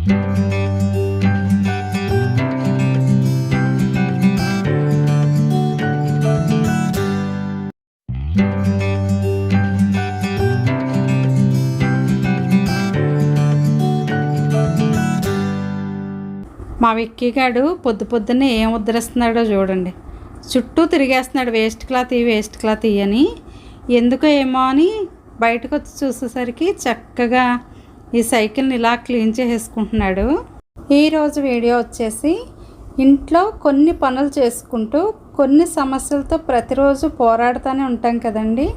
మా విక్కీగాడు పొద్దున్నే ఏం ఉద్ధరిస్తున్నాడో చూడండి. చుట్టూ తిరిగేస్తున్నాడు, వేస్ట్ క్లాత్ ఇయ్యని. ఎందుకో ఏమో అని బయటకు వచ్చి చూసేసరికి చక్కగా ఈ సైకిల్ని ఇలా క్లీన్ చేసేసుకుంటున్నాడు. ఈరోజు వీడియో వచ్చేసి ఇంట్లో కొన్ని పనులు చేసుకుంటూ కొన్ని సమస్యలతో ప్రతిరోజు పోరాడుతూనే ఉంటాం కదండి.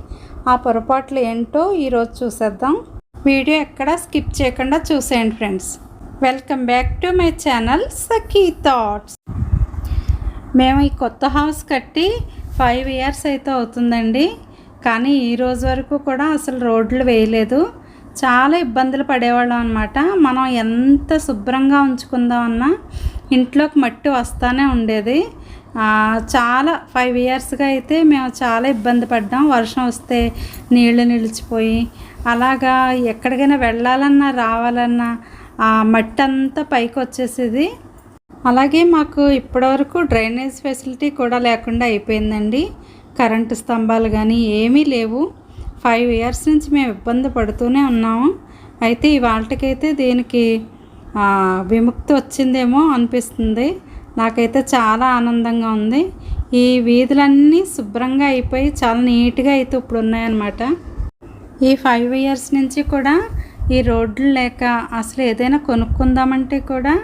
ఆ పొరపాట్లు ఏంటో ఈరోజు చూసేద్దాం. వీడియో ఎక్కడ స్కిప్ చేయకుండా చూసేయండి friends. Welcome back to my channel Sakhi thoughts. మేము ఈ కొత్త హౌస్ కట్టి 5 years అయితే అవుతుందండి. కానీ ఈరోజు వరకు కూడా అసలు రోడ్లు వేయలేదు. చాలా ఇబ్బందులు పడేవాళ్ళం అనమాట. మనం ఎంత శుభ్రంగా ఉంచుకుందామన్నా ఇంట్లోకి మట్టి వస్తూనే ఉండేది. చాలా 5 yearsగా అయితే మేము చాలా ఇబ్బంది పడ్డాం. వర్షం వస్తే నీళ్లు నిలిచిపోయి అలాగా ఎక్కడికైనా వెళ్ళాలన్నా రావాలన్నా ఆ మట్టి అంతా పైకి వచ్చేసేది. అలాగే మాకు ఇప్పటివరకు డ్రైనేజ్ ఫెసిలిటీ కూడా లేకుండా అయిపోయిందండి. కరెంటు స్తంభాలు కానీ ఏమీ లేవు. 5 years నుంచి మేము ఇబ్బంది పడుతూనే ఉన్నాము. అయితే ఇవాళకైతే దీనికి విముక్తి వచ్చిందేమో అనిపిస్తుంది. నాకైతే చాలా ఆనందంగా ఉంది. ఈ వీధులన్నీ శుభ్రంగా అయిపోయి చాలా నీట్గా అయితే ఇప్పుడు ఉన్నాయన్నమాట. ఈ 5 years నుంచి కూడా ఈ రోడ్లు లేక అసలు ఏదైనా కొనుక్కుందామంటే కూడా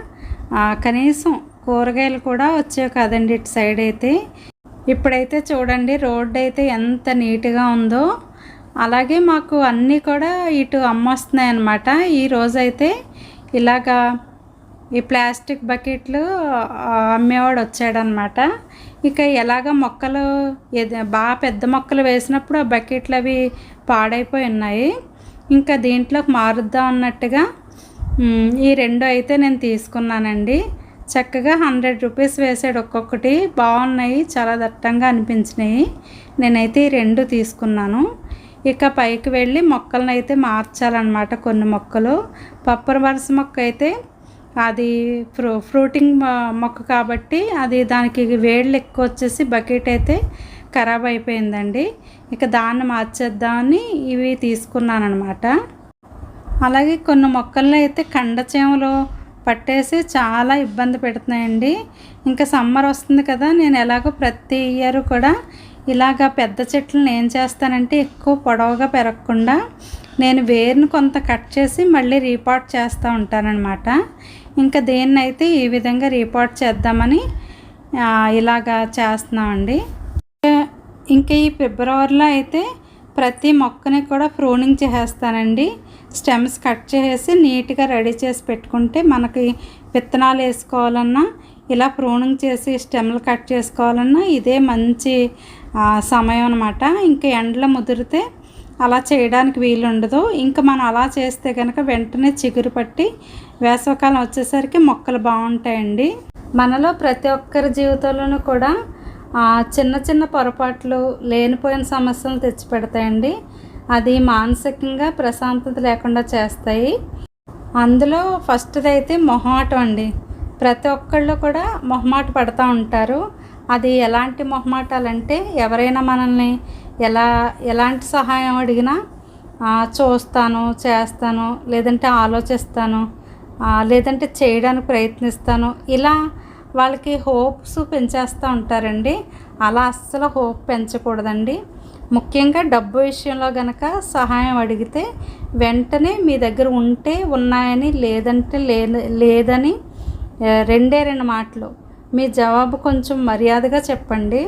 కనీసం కూరగాయలు కూడా వచ్చేవి కాదండి ఇటు సైడ్ అయితే. ఇప్పుడైతే చూడండి రోడ్డు అయితే ఎంత నీట్గా ఉందో. అలాగే మాకు అన్నీ కూడా ఇటు అమ్మొస్తున్నాయి అన్నమాట. ఈరోజైతే ఇలాగా ఈ ప్లాస్టిక్ బకెట్లు అమ్మేవాడు వచ్చాడనమాట. ఇక ఎలాగ మొక్కలు బాగా పెద్ద మొక్కలు వేసినప్పుడు ఆ బకెట్లు అవి పాడైపోయి ఉన్నాయి. ఇంకా దీంట్లోకి మారుద్దాం అన్నట్టుగా ఈ 2 అయితే నేను తీసుకున్నానండి. చక్కగా 100 rupees వేసాడు ఒక్కొక్కటి. బాగున్నాయి, చాలా దట్టంగా అనిపించినాయి. నేనైతే ఈ 2 తీసుకున్నాను. ఇక పైకి వెళ్ళి మొక్కలను అయితే మార్చాలన్నమాట. కొన్ని మొక్కలు పప్పరవరస మొక్క అయితే అది ఫ్రూటింగ్ మొక్క కాబట్టి అది దానికి వేళ్ళు ఎక్కువ వచ్చేసి బకెట్ అయితే ఖరాబ్ అయిపోయిందండి. ఇక దాన్ని మార్చేద్దామని ఇవి తీసుకున్నాను అనమాట. అలాగే కొన్ని మొక్కల్లో అయితే కండచీమలు పట్టేసి చాలా ఇబ్బంది పెడుతున్నాయండి. ఇంకా సమ్మర్ వస్తుంది కదా, నేను ఎలాగో ప్రతి ఇయర్ కూడా ఇలాగ పెద్ద చెట్లను ఏం చేస్తానంటే ఎక్కువ పొడవుగా పెరగకుండా నేను వేరుని కొంత కట్ చేసి మళ్ళీ రీపాట్ చేస్తూ ఉంటానన్నమాట. ఇంకా దేన్నైతే ఈ విధంగా రీపాట్ చేద్దామని ఇలాగా చేస్తున్నామండి. ఇంకా ఈ ఫిబ్రవరిలో అయితే ప్రతి మొక్కని కూడా ప్రూనింగ్ చేసేస్తానండి. స్టెమ్స్ కట్ చేసి నీట్గా రెడీ చేసి పెట్టుకుంటే మనకి విత్తనాలు వేసుకోవాలన్నా ఇలా ప్రూనింగ్ చేసి స్టెమ్లు కట్ చేసుకోవాలన్నా ఇదే మంచి సమయం అన్నమాట. ఇంకా ఎండలో ముదిరితే అలా చేయడానికి వీలు ఉండదు. ఇంకా మనం అలా చేస్తే కనుక వెంటనే చిగురు పట్టి వేసవికాలం వచ్చేసరికి మొక్కలు బాగుంటాయండి. మనలో ప్రతి ఒక్కరి జీవితంలోనూ కూడా చిన్న చిన్న పొరపాట్లు లేనిపోయిన సమస్యలు తెచ్చిపెడతాయండి. అది మానసికంగా ప్రశాంతత లేకుండా చేస్తాయి. అందులో ఫస్ట్ది అయితే మొహమాటం అండి. ప్రతి ఒక్కళ్ళు కూడా మొహమాట పడుతూ ఉంటారు. అది ఎలాంటి మొహమాటాలంటే ఎవరైనా మనల్ని ఎలాంటి సహాయం అడిగినా చూస్తాను, చేస్తాను, లేదంటే ఆలోచిస్తాను, లేదంటే చేయడానికి ప్రయత్నిస్తాను, ఇలా వాళ్ళకి హోప్స్ పెంచేస్తూ ఉంటారండి. అలా అస్సలు హోప్ పెంచకూడదండి. ముఖ్యంగా డబ్బు విషయంలో కనుక సహాయం అడిగితే వెంటనే మీ దగ్గర ఉంటే ఉన్నాయని, లేదంటే లేదని 2 మాటలు మీ జవాబు కొంచెం మర్యాదగా చెప్పండి.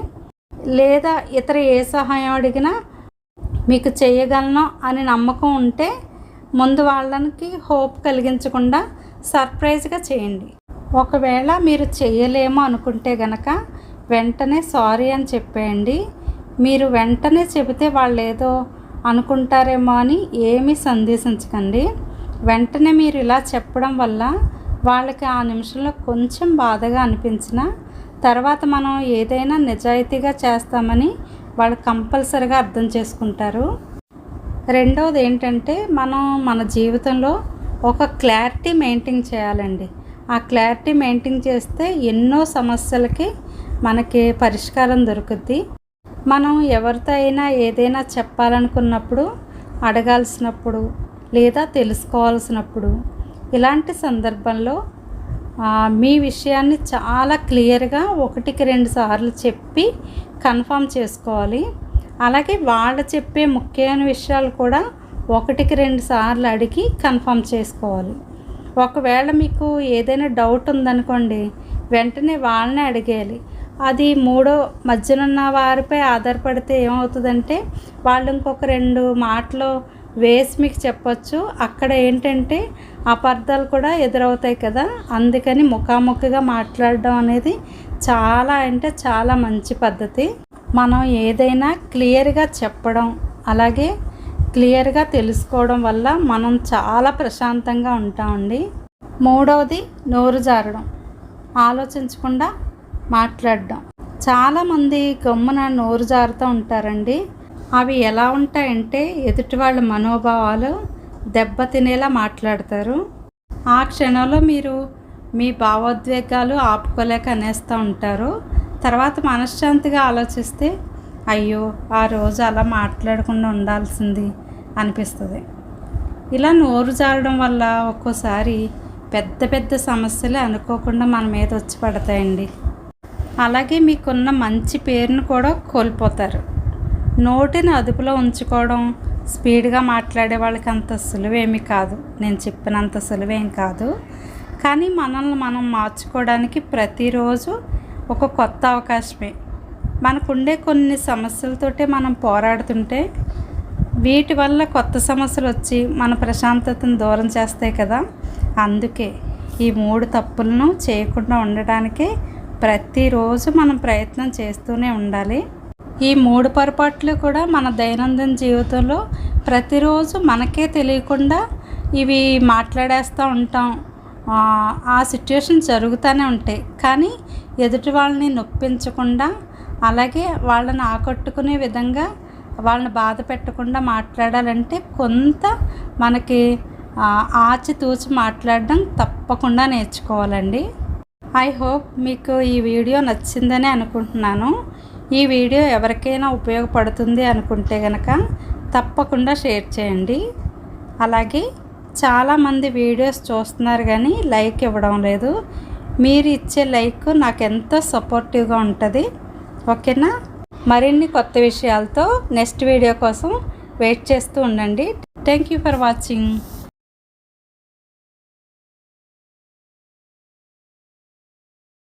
లేదా ఇతర ఏ సహాయం అడిగినా మీకు చేయగలను అని నమ్మకం ఉంటే ముందు వాళ్ళకి హోప్ కలిగించకుండా సర్ప్రైజ్గా చేయండి. ఒకవేళ మీరు చేయలేమో అనుకుంటే గనక వెంటనే సారీ అని చెప్పేయండి. మీరు వెంటనే చెబితే వాళ్ళు ఏదో అనుకుంటారేమో అని ఏమీ సందేశించకండి. వెంటనే మీరు ఇలా చెప్పడం వల్ల వాళ్ళకి ఆ నిమిషంలో కొంచెం బాధగా అనిపించినా తర్వాత మనం ఏదైనా నిజాయితీగా చేస్తామని వాళ్ళు కంపల్సరీగా అర్థం చేసుకుంటారు. రెండవది ఏంటంటే మనం మన జీవితంలో ఒక క్లారిటీ మెయింటైన్ చేయాలండి. ఆ క్లారిటీ మెయింటైన్ చేస్తే ఎన్నో సమస్యలకి మనకి పరిష్కారం దొరుకుద్ది. మనం ఎవరితో అయినా ఏదైనా చెప్పాలనుకున్నప్పుడు, అడగాల్సినప్పుడు లేదా తెలుసుకోవాల్సినప్పుడు ఇలాంటి సందర్భంలో మీ విషయాన్ని చాలా క్లియర్గా 1-2 సార్లు చెప్పి కన్ఫర్మ్ చేసుకోవాలి. అలాగే వాళ్ళు చెప్పే ముఖ్యమైన విషయాలు కూడా 1-2 సార్లు అడిగి కన్ఫర్మ్ చేసుకోవాలి. ఒకవేళ మీకు ఏదైనా డౌట్ ఉందనుకోండి, వెంటనే వాళ్ళనే అడిగేయాలి. అది మూడో మధ్యనున్న వారిపై ఆధారపడితే ఏమవుతుందంటే వాళ్ళు ఇంకొక 2 మాటలు వేసి మీకు చెప్పొచ్చు. అక్కడ ఏంటంటే అపార్థాలు కూడా ఎదురవుతాయి కదా. అందుకని ముఖాముఖిగా మాట్లాడడం అనేది చాలా అంటే చాలా మంచి పద్ధతి. మనం ఏదైనా క్లియర్గా చెప్పడం, అలాగే క్లియర్గా తెలుసుకోవడం వల్ల మనం చాలా ప్రశాంతంగా ఉంటామండి. మూడవది నోరు జారడం, ఆలోచించకుండా మాట్లాడడం. చాలామంది గమ్మున నోరు జారుతూ ఉంటారండి. అవి ఎలా ఉంటాయంటే ఎదుటి వాళ్ళ మనోభావాలు దెబ్బతినేలా మాట్లాడతారు. ఆ క్షణంలో మీరు మీ భావోద్వేగాలు ఆపుకోలేక అనేస్తూ ఉంటారు. తర్వాత మనశ్శాంతిగా ఆలోచిస్తే అయ్యో ఆ రోజు అలా మాట్లాడకుండా ఉండాల్సింది అనిపిస్తుంది. ఇలా నోరు జారడం వల్ల ఒక్కోసారి పెద్ద పెద్ద సమస్యలు అనుకోకుండా మన మీద వచ్చి పడతాయండి. అలాగే మీకున్న మంచి పేరును కూడా కోల్పోతారు. నోటిని అదుపులో ఉంచుకోవడం స్పీడ్గా మాట్లాడే వాళ్ళకి అంత సులువేమీ కాదు, నేను చెప్పినంత సులువేం కాదు. కానీ మనల్ని మనం మార్చుకోవడానికి ప్రతిరోజు ఒక కొత్త అవకాశమే. మనకుండే కొన్ని సమస్యలతోటే మనం పోరాడుతుంటే వీటి వల్ల కొత్త సమస్యలు వచ్చి మన ప్రశాంతతను దూరం చేస్తాయి కదా. అందుకే ఈ 3 తప్పులను చేయకుండా ఉండడానికే ప్రతిరోజు మనం ప్రయత్నం చేస్తూనే ఉండాలి. ఈ 3 పొరపాట్లు కూడా మన దైనందిన జీవితంలో ప్రతిరోజు మనకే తెలియకుండా ఇవి మాట్లాడేస్తూ ఉంటాం. ఆ సిచ్యువేషన్ జరుగుతూనే ఉంటాయి. కానీ ఎదుటి వాళ్ళని నొప్పించకుండా, అలాగే వాళ్ళని ఆకట్టుకునే విధంగా, వాళ్ళని బాధ పెట్టకుండా మాట్లాడాలంటే కొంత మనకి ఆచితూచి మాట్లాడడం తప్పకుండా నేర్చుకోవాలండి. ఐ హోప్ మీకు ఈ వీడియో నచ్చిందని అనుకుంటున్నాను. ఈ వీడియో ఎవరికైనా ఉపయోగపడుతుంది అనుకుంటే కనుక తప్పకుండా షేర్ చేయండి. అలాగే చాలామంది వీడియోస్ చూస్తున్నారు కానీ లైక్ ఇవ్వడం లేదు. మీరు ఇచ్చే లైక్ నాకు ఎంతో సపోర్టివ్గా ఉంటుంది. ఓకేనా? మరిన్ని కొత్త విషయాలతో నెక్స్ట్ వీడియో కోసం వెయిట్ చేస్తూ ఉండండి. Thank you for watching.